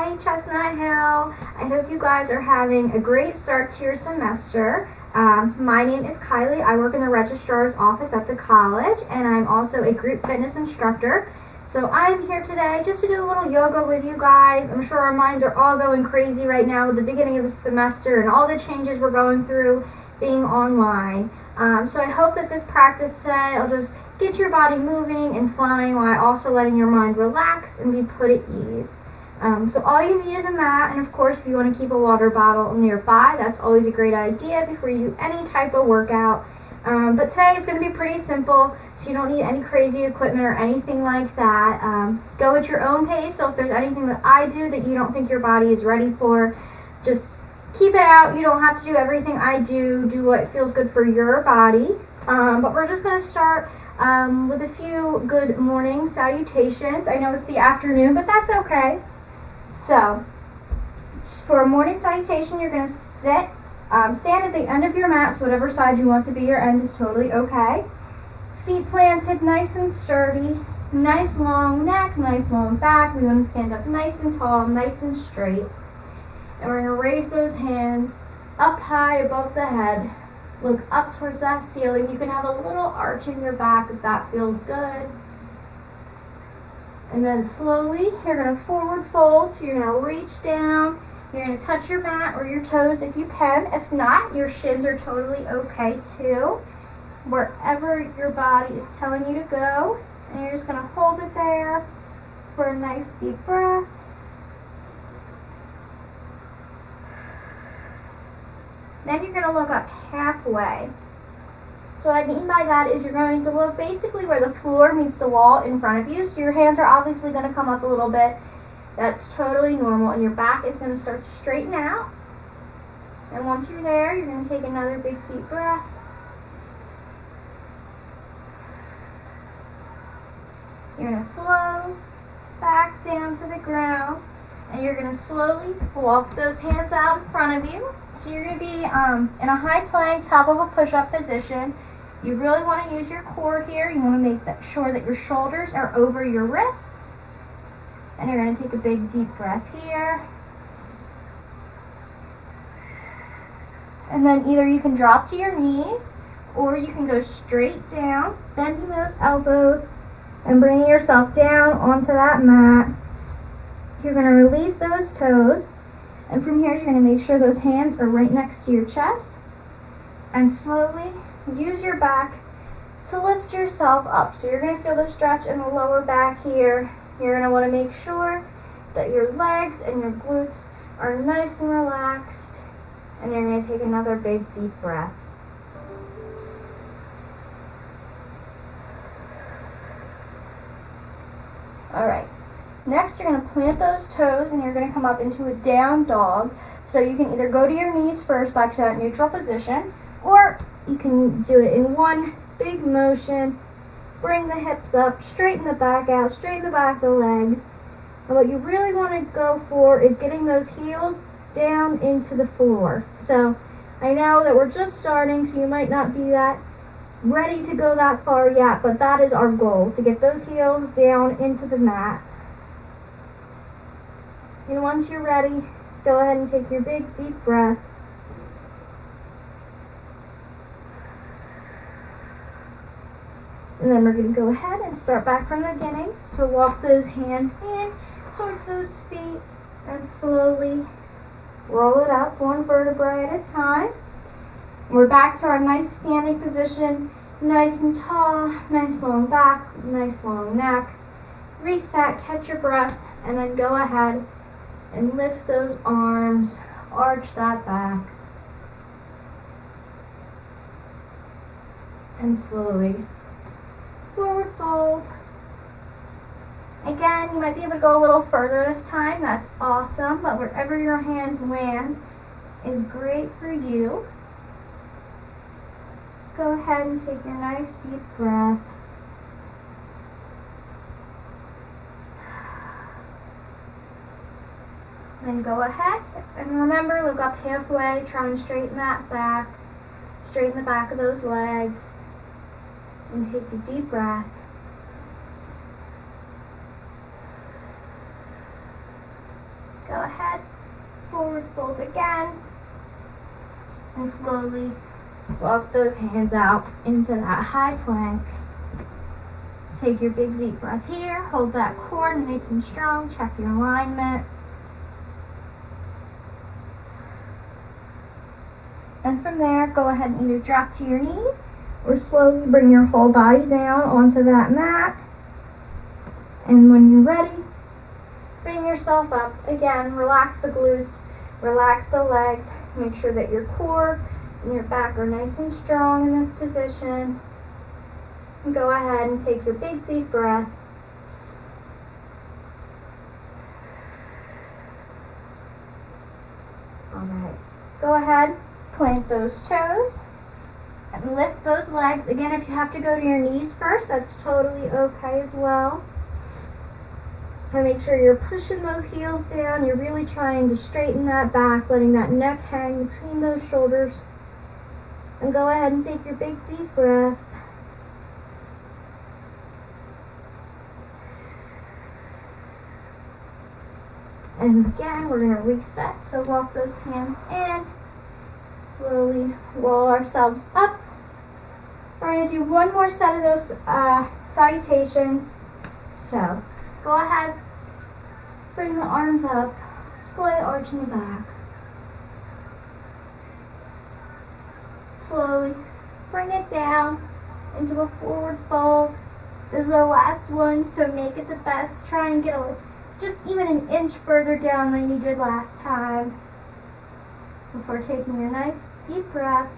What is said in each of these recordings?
Hi, Chestnut Hill. I hope you guys are having a great start to your semester. My name is Kylie. I work in the registrar's office at the college, and I'm also a group fitness instructor. So I'm here today just to do a little yoga with you guys. I'm sure our minds are all going crazy right now with the beginning of the semester and all the changes we're going through being online. So I hope that this practice today will just get your body moving and flowing while also letting your mind relax and be put at ease. So all you need is a mat, and of course if you want to keep a water bottle nearby, that's always a great idea before you do any type of workout. But today it's going to be pretty simple, so you don't need any crazy equipment or anything like that. Go at your own pace, so if there's anything that I do that you don't think your body is ready for, just keep it out. You don't have to do everything I do. Do what feels good for your body. But we're just going to start with a few good morning salutations. I know it's the afternoon, but that's okay. So, for a morning salutation, you're going to stand at the end of your mat, so whatever side you want to be your end is totally okay. Feet planted, nice and sturdy, nice long neck, nice long back. We want to stand up nice and tall, nice and straight. And we're going to raise those hands up high above the head. Look up towards that ceiling. You can have a little arch in your back if that feels good. And then slowly, you're going to forward fold, so you're going to reach down. You're going to touch your mat or your toes if you can. If not, your shins are totally okay too. Wherever your body is telling you to go. And you're just going to hold it there for a nice deep breath. Then you're going to look up halfway. So what I mean by that is you're going to look basically where the floor meets the wall in front of you. So your hands are obviously going to come up a little bit. That's totally normal. And your back is going to start to straighten out. And once you're there, you're going to take another big deep breath. You're going to flow back down to the ground. And you're going to slowly walk those hands out in front of you. So you're going to be in a high plank, top of a push-up position. You really want to use your core here. You want to make sure that your shoulders are over your wrists. And you're going to take a big deep breath here. And then either you can drop to your knees or you can go straight down, bending those elbows and bringing yourself down onto that mat. You're going to release those toes. And from here, you're going to make sure those hands are right next to your chest. And slowly use your back to lift yourself up. So you're going to feel the stretch in the lower back here. You're going to want to make sure that your legs and your glutes are nice and relaxed. And you're going to take another big deep breath. All right. Next, you're going to plant those toes and you're going to come up into a down dog. So you can either go to your knees first back to that neutral position, or you can do it in one big motion. Bring the hips up, straighten the back out, straighten the back of the legs. And what you really want to go for is getting those heels down into the floor. So I know that we're just starting, so you might not be that ready to go that far yet, but that is our goal, to get those heels down into the mat. And once you're ready, go ahead and take your big deep breath. And then we're going to go ahead and start back from the beginning. So walk those hands in towards those feet and slowly roll it up one vertebrae at a time. We're back to our nice standing position, nice and tall, nice long back, nice long neck. Reset, catch your breath, and then go ahead and lift those arms, arch that back, and slowly forward fold. Again, you might be able to go a little further this time. That's awesome, but wherever your hands land is great for you. Go ahead and take your nice deep breath. Then go ahead and remember, look up halfway, try and straighten that back, straighten the back of those legs, and take a deep breath. Go ahead, forward fold again, and slowly walk those hands out into that high plank. Take your big deep breath here, hold that core nice and strong, check your alignment. And from there, go ahead and either drop to your knees or slowly bring your whole body down onto that mat. And when you're ready, bring yourself up. Again, relax the glutes, relax the legs. Make sure that your core and your back are nice and strong in this position. And go ahead and take your big deep breath. Alright, go ahead, plant those toes and lift those legs. Again, if you have to go to your knees first, that's totally okay as well. And make sure you're pushing those heels down. You're really trying to straighten that back, letting that neck hang between those shoulders. And go ahead and take your big deep breath. And again, we're going to reset. So walk those hands in. Slowly roll ourselves up. We're going to do one more set of those salutations. So go ahead, bring the arms up, slight arch in the back. Slowly bring it down into a forward fold. This is the last one, so make it the best. Try and get just even an inch further down than you did last time before taking your nice deep breath.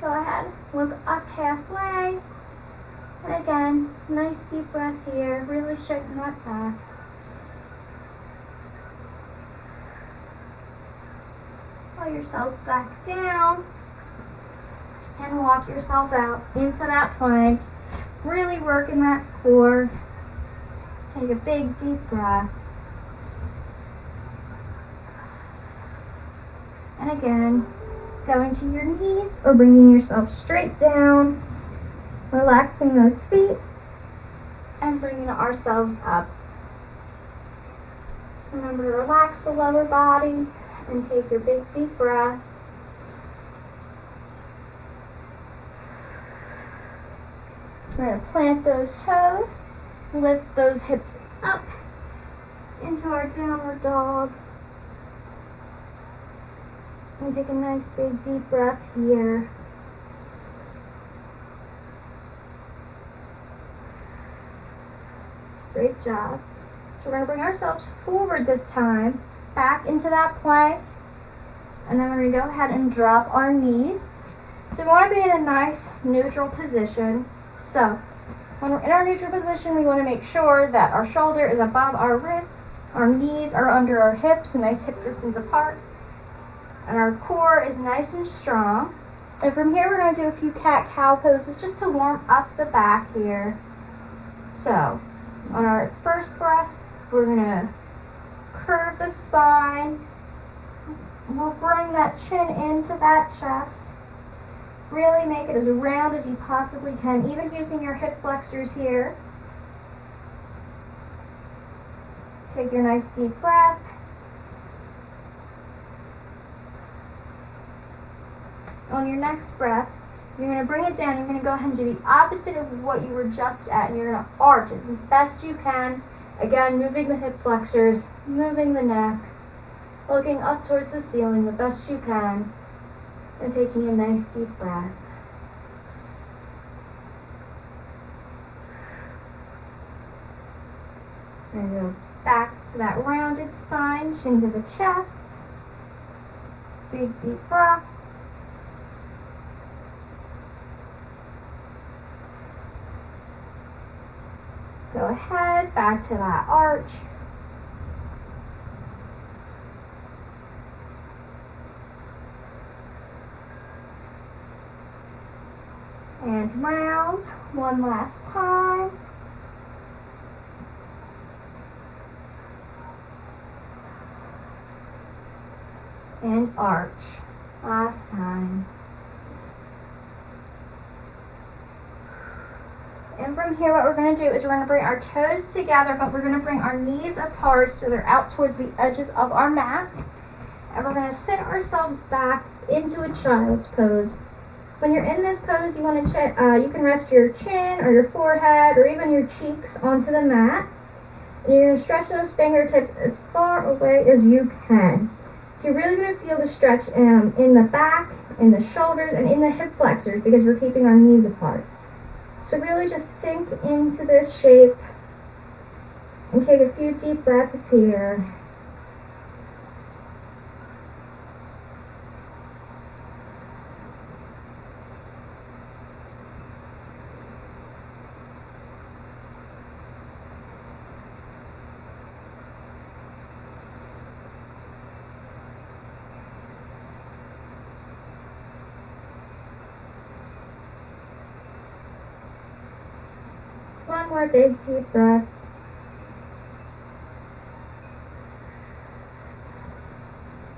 Go ahead, look up halfway. And again, nice deep breath here. Really straighten that back. Pull yourself back down and walk yourself out into that plank. Really working that core. Take a big deep breath. And again, going to your knees or bringing yourself straight down, relaxing those feet, and bringing ourselves up. Remember to relax the lower body and take your big deep breath. We're going to plant those toes, lift those hips up into our downward dog. And take a nice big deep breath here. Great job. So we're going to bring ourselves forward this time, back into that plank. And then we're going to go ahead and drop our knees. So we want to be in a nice neutral position. So when we're in our neutral position, we want to make sure that our shoulder is above our wrists, our knees are under our hips, a nice hip distance apart. And our core is nice and strong. And from here, we're going to do a few cat-cow poses just to warm up the back here. So, on our first breath, we're going to curve the spine. We'll bring that chin into that chest. Really make it as round as you possibly can, even using your hip flexors here. Take your nice deep breath. On your next breath, you're going to bring it down. You're going to go ahead and do the opposite of what you were just at. And you're going to arch as best you can. Again, moving the hip flexors, moving the neck, looking up towards the ceiling the best you can, and taking a nice deep breath. We're going to go back to that rounded spine, chin to the chest. Big deep breath. Go ahead, back to that arch. And round one last time. And arch last time. And from here, what we're going to do is we're going to bring our toes together, but we're going to bring our knees apart so they're out towards the edges of our mat. And we're going to sit ourselves back into a child's pose. When you're in this pose, you want to you can rest your chin or your forehead or even your cheeks onto the mat. And you're going to stretch those fingertips as far away as you can. So you're really going to feel the stretch in the back, in the shoulders, and in the hip flexors because we're keeping our knees apart. So really just sink into this shape and take a few deep breaths here. One more big deep breath.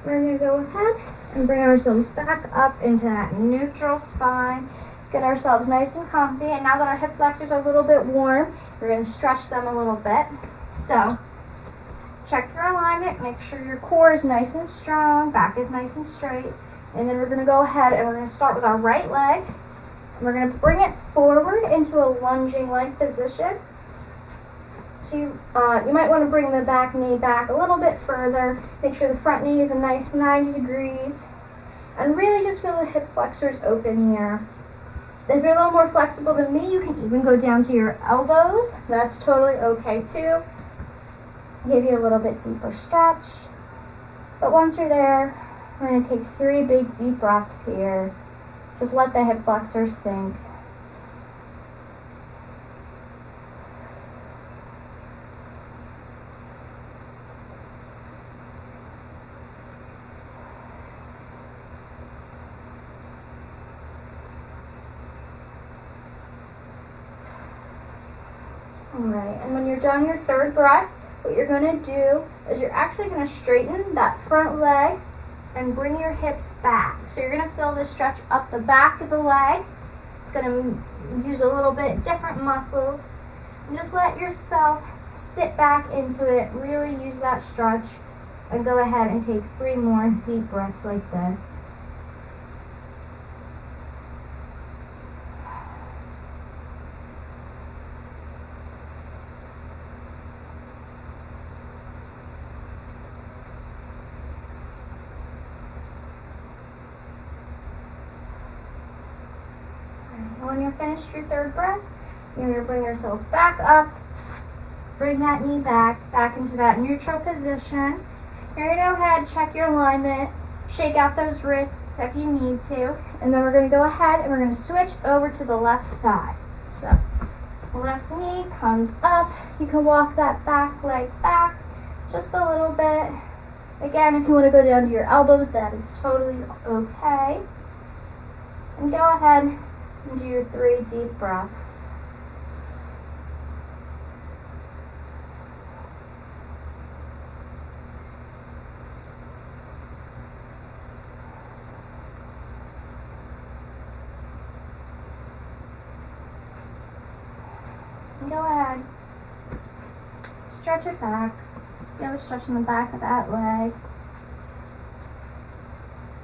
We're going to go ahead and bring ourselves back up into that neutral spine. Get ourselves nice and comfy. And now that our hip flexors are a little bit warm, we're going to stretch them a little bit. So, check your alignment. Make sure your core is nice and strong. Back is nice and straight. And then we're going to go ahead and we're going to start with our right leg. We're going to bring it forward into a lunging leg position. So you might want to bring the back knee back a little bit further. Make sure the front knee is a nice 90 degrees. And really just feel the hip flexors open here. If you're a little more flexible than me, you can even go down to your elbows. That's totally okay too. Give you a little bit deeper stretch. But once you're there, we're going to take 3 big deep breaths here. Just let the hip flexors sink. Alright, and when you're done your third breath, what you're going to do is you're actually going to straighten that front leg and bring your hips back. So you're going to feel this stretch up the back of the leg. It's going to use a little bit different muscles. And just let yourself sit back into it. Really use that stretch. And go ahead and take 3 more deep breaths like this. When you're finished your third breath, you're going to bring yourself back up, bring that knee back into that neutral position. You're going to go ahead, check your alignment, shake out those wrists if you need to, and then we're going to go ahead and we're going to switch over to the left side. So, left knee comes up. You can walk that back leg back just a little bit. Again, if you want to go down to your elbows, that is totally okay. And go ahead and do your 3 deep breaths. And go ahead. Stretch it back. Feel the stretch in the back of that leg.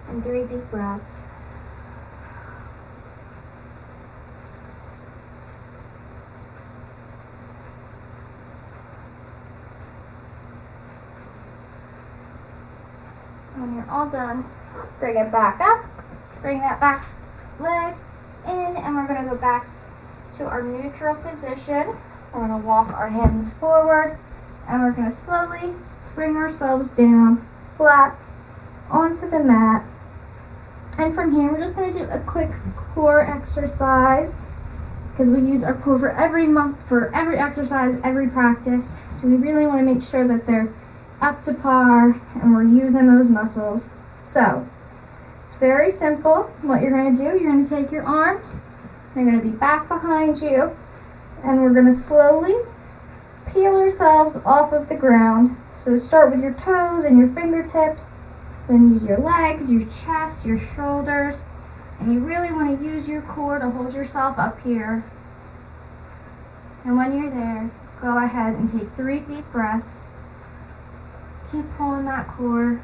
And 3 deep breaths. When you're all done, bring it back up, bring that back leg in, and we're going to go back to our neutral position. We're going to walk our hands forward, and we're going to slowly bring ourselves down flat onto the mat. And from here, we're just going to do a quick core exercise because we use our core for every month, for every exercise, every practice. So we really want to make sure that they're up to par and we're using those muscles. So it's very simple. What you're going to do, you're going to take your arms, they're going to be back behind you, and we're going to slowly peel ourselves off of the ground. So start with your toes and your fingertips, then use your legs, your chest, your shoulders, and you really want to use your core to hold yourself up here. And when you're there, go ahead and take 3 deep breaths. Keep pulling that core.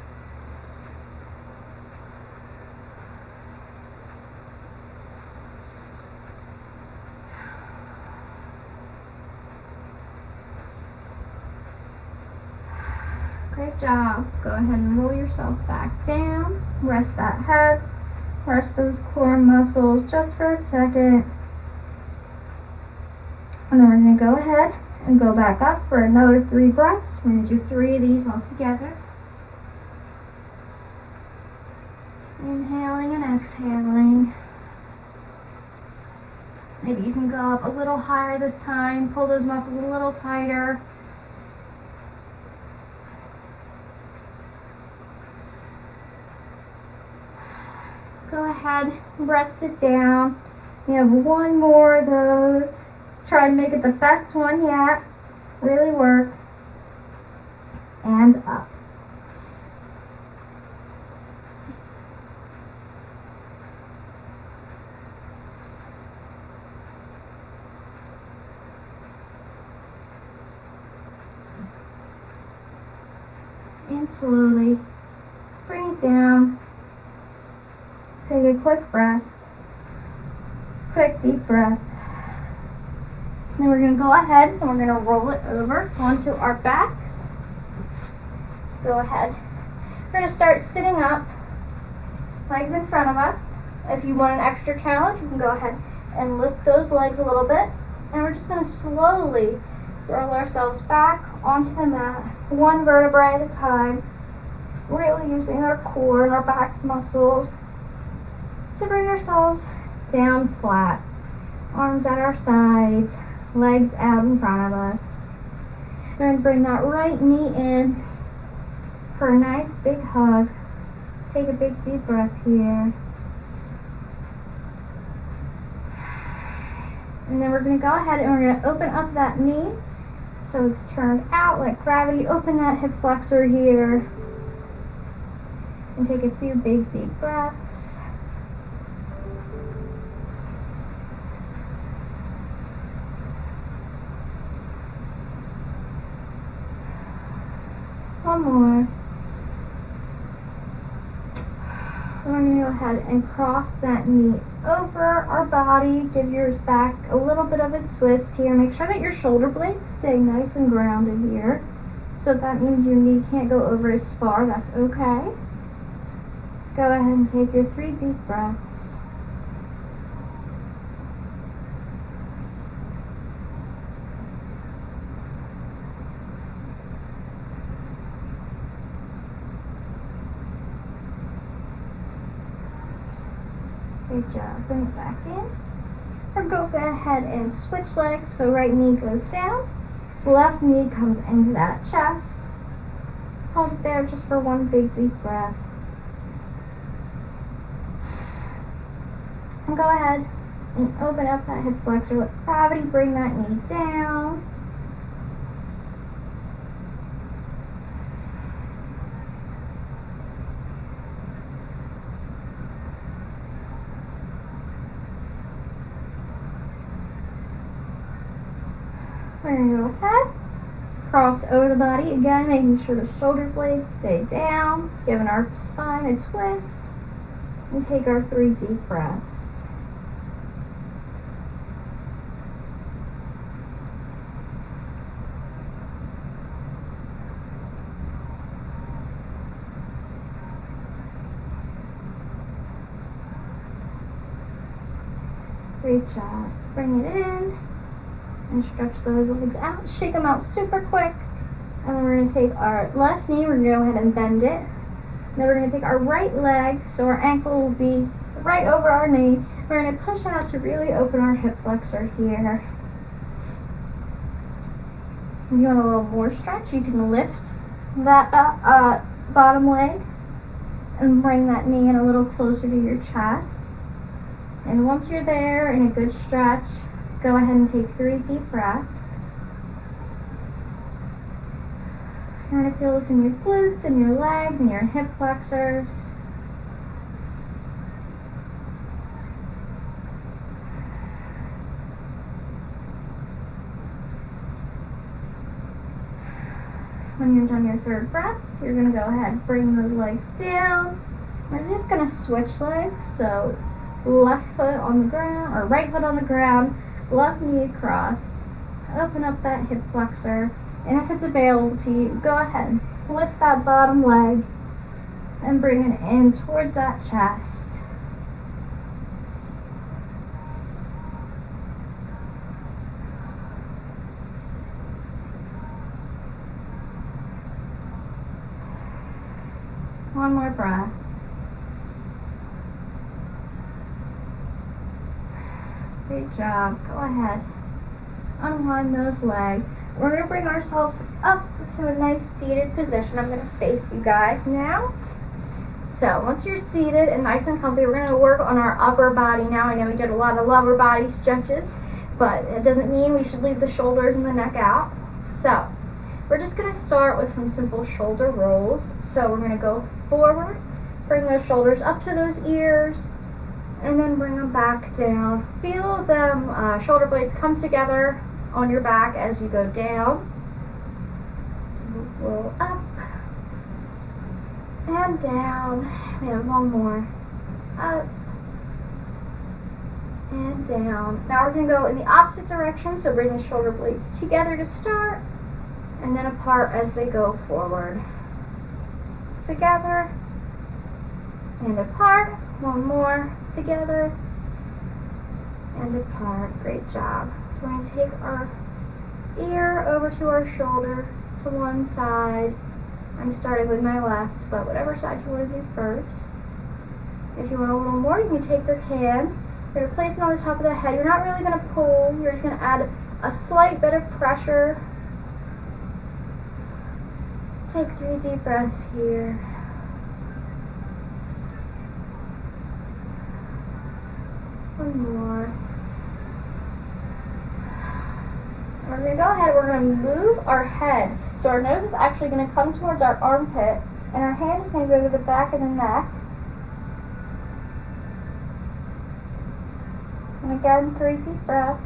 Great job. Go ahead and roll yourself back down. Rest that head. Rest those core muscles just for a second. And then we're going to go ahead and go back up for another 3 breaths. We're going to do 3 of these all together. Inhaling and exhaling. Maybe you can go up a little higher this time. Pull those muscles a little tighter. Go ahead, rest it down. You have 1 more of those. Try to make it the best one yet. Really work. And up. And slowly bring it down. Take a quick rest. Quick deep breath. Then we're going to go ahead and we're going to roll it over onto our backs. Go ahead. We're going to start sitting up, legs in front of us. If you want an extra challenge, you can go ahead and lift those legs a little bit. And we're just going to slowly roll ourselves back onto the mat, 1 vertebrae at a time, really using our core and our back muscles to bring ourselves down flat. Arms at our sides, legs out in front of us. We're going to bring that right knee in for a nice big hug. Take a big deep breath here. And then we're going to go ahead and we're going to open up that knee so it's turned out like gravity. Open that hip flexor here. And take a few big deep breaths. One more. We're going to go ahead and cross that knee over our body. Give yours back a little bit of a twist here. Make sure that your shoulder blades stay nice and grounded here. So if that means your knee can't go over as far, that's okay. Go ahead and take your 3 deep breaths. Good job. Bring it back in. Or go ahead and switch legs. So right knee goes down. Left knee comes into that chest. Hold it there just for 1 big deep breath. And go ahead and open up that hip flexor. Let gravity bring that knee down. We're going to go ahead, cross over the body again, making sure the shoulder blades stay down, giving our spine a twist, and take our 3 deep breaths. Great job. Bring it in. And stretch those legs out. Shake them out super quick. And then we're going to take our left knee. We're going to go ahead and bend it. Then we're going to take our right leg. So our ankle will be right over our knee. We're going to push out to really open our hip flexor here. If you want a little more stretch, you can lift that bottom leg and bring that knee in a little closer to your chest. And once you're there in a good stretch, go ahead and take 3 deep breaths. You're going to feel this in your glutes and your legs and your hip flexors. When you're done your third breath, you're going to go ahead and bring those legs down. We're just going to switch legs, so left foot on the ground, or right foot on the ground, left knee across. Open up that hip flexor, and if it's available to you, go ahead and lift that bottom leg and bring it in towards that chest. One more breath. Great job. Go ahead. Unwind those legs. We're going to bring ourselves up to a nice seated position. I'm going to face you guys now. So once you're seated and nice and comfy, we're going to work on our upper body now. I know we did a lot of lower body stretches, but it doesn't mean we should leave the shoulders and the neck out. So we're just going to start with some simple shoulder rolls. So we're going to go forward, bring those shoulders up to those ears, and then bring them back down. Feel them shoulder blades come together on your back as you go down. So roll up and down. We have one more. Up and down. Now we're going to go in the opposite direction, so bring the shoulder blades together to start, and then apart as they go forward. Together and apart. One more. Together and apart. Great job. So we're going to take our ear over to our shoulder to one side. I'm starting with my left, but whatever side you want to do first. If you want a little more, you can take this hand. You're going to place it on the top of the head. You're not really going to pull. You're just going to add a slight bit of pressure. Take 3 deep breaths here. One more. We're going to go ahead, we're going to move our head. So our nose is actually going to come towards our armpit, and our hand is going to go to the back of the neck. And again, 3 deep breaths.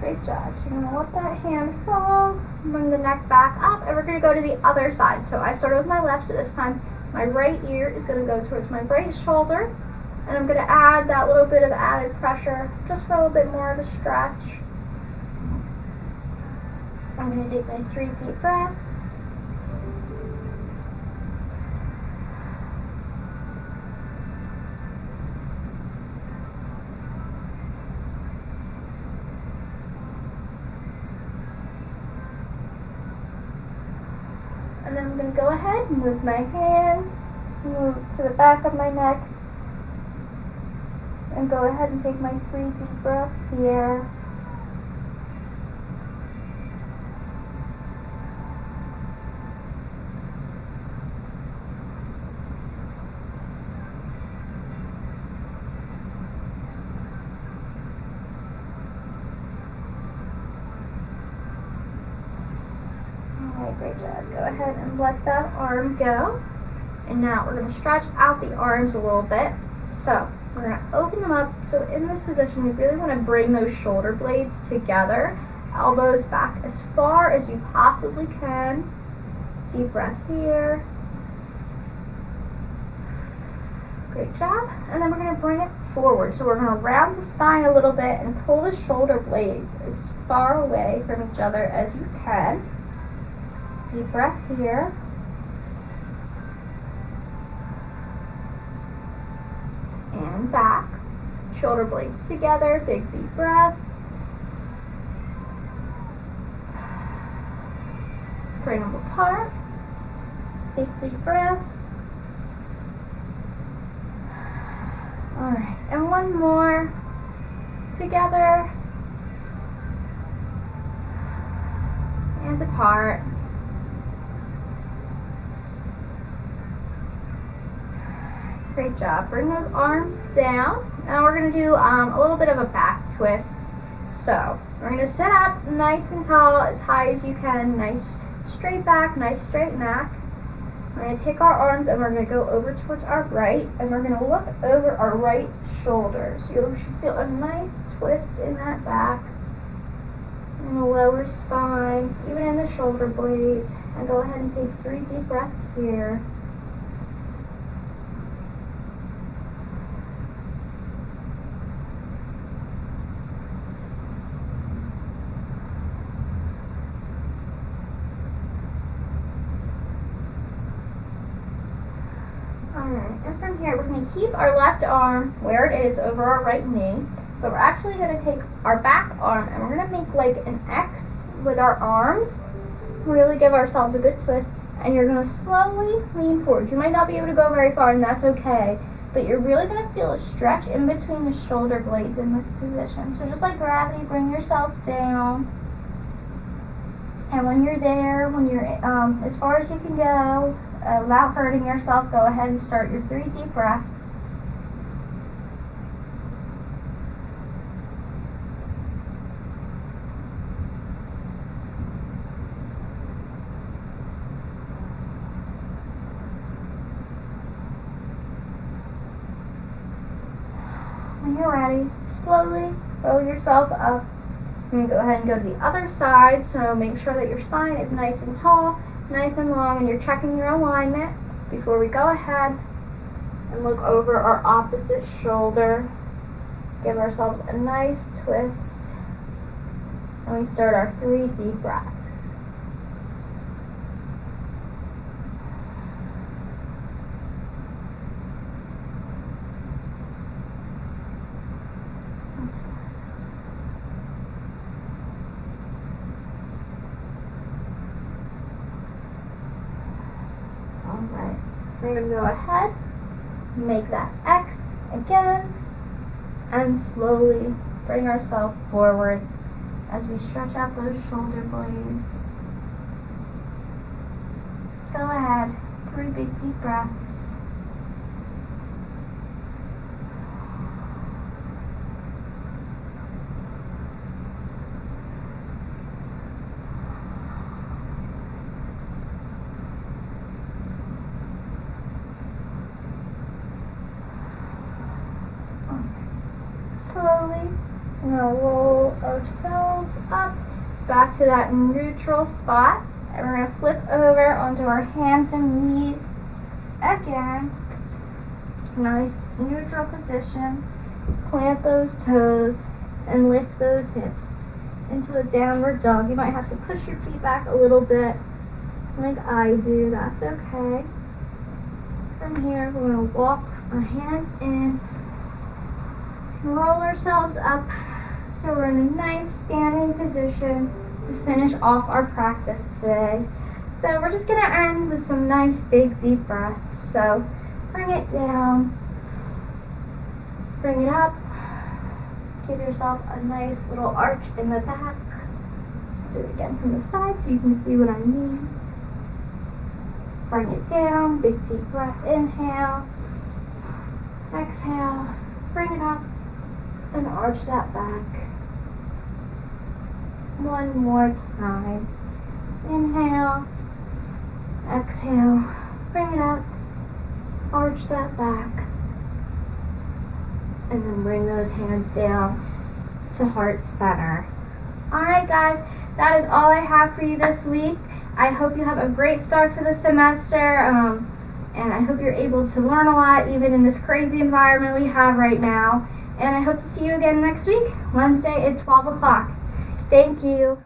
Great job. So you're going to let that hand fall, bring the neck back up, and we're going to go to the other side. So I started with my left, so this time my right ear is going to go towards my right shoulder, and I'm going to add that little bit of added pressure just for a little bit more of a stretch. I'm going to take my 3 deep breaths. And then I'm going to go ahead and move my hands, move to the back of my neck, and go ahead and take my 3 deep breaths here. Great job. Go ahead and let that arm go. And now we're going to stretch out the arms a little bit. So we're going to open them up. So in this position, we really want to bring those shoulder blades together. Elbows back as far as you possibly can. Deep breath here. Great job. And then we're going to bring it forward. So we're going to round the spine a little bit and pull the shoulder blades as far away from each other as you can. Deep breath here. And back. Shoulder blades together. Big deep breath. Bring them apart. Big deep breath. Alright, and one more. Together. Hands apart. Great job. Bring those arms down. Now we're going to do a little bit of a back twist. So we're gonna sit up nice and tall, as high as you can, nice straight back, nice straight neck. We're going to take our arms and we're going to go over towards our right, and we're going to look over our right shoulder. So you should feel a nice twist in that back, in the lower spine, even in the shoulder blades. And go ahead and take 3 deep breaths here. Alright, and from here we're going to keep our left arm where it is over our right knee, but we're actually going to take our back arm and we're going to make like an X with our arms, really give ourselves a good twist, and you're going to slowly lean forward. You might not be able to go very far, and that's okay, but you're really going to feel a stretch in between the shoulder blades in this position. So just like gravity, bring yourself down, and when you're there, when you're as far as you can go, without hurting yourself, go ahead and start your 3 deep breaths. When you're ready, slowly roll yourself up. And go ahead and go to the other side, so make sure that your spine is nice and tall, nice and long, and you're checking your alignment before we go ahead and look over our opposite shoulder. Give ourselves a nice twist, and we start our 3 deep breaths. Alright, we're going to go ahead, make that X again, and slowly bring ourselves forward as we stretch out those shoulder blades. Go ahead, 3 big deep breaths. Slowly, we're going to roll ourselves up back to that neutral spot, and we're going to flip over onto our hands and knees again. Nice neutral position. Plant those toes and lift those hips into a downward dog. You might have to push your feet back a little bit like I do. That's okay. From here, we're going to walk our hands in, roll ourselves up, so we're in a nice standing position to finish off our practice today. So we're just going to end with some nice big deep breaths. So bring it down, bring it up, give yourself a nice little arch in the back. Do it again from the side so you can see what I mean. Bring it down, big deep breath, inhale, exhale, bring it up, and arch that back. One more time. Inhale, exhale, bring it up, arch that back, and then bring those hands down to heart center. Alright guys, that is all I have for you this week. I hope you have a great start to the semester, and I hope you're able to learn a lot even in this crazy environment we have right now. And I hope to see you again next week, Wednesday at 12 o'clock. Thank you.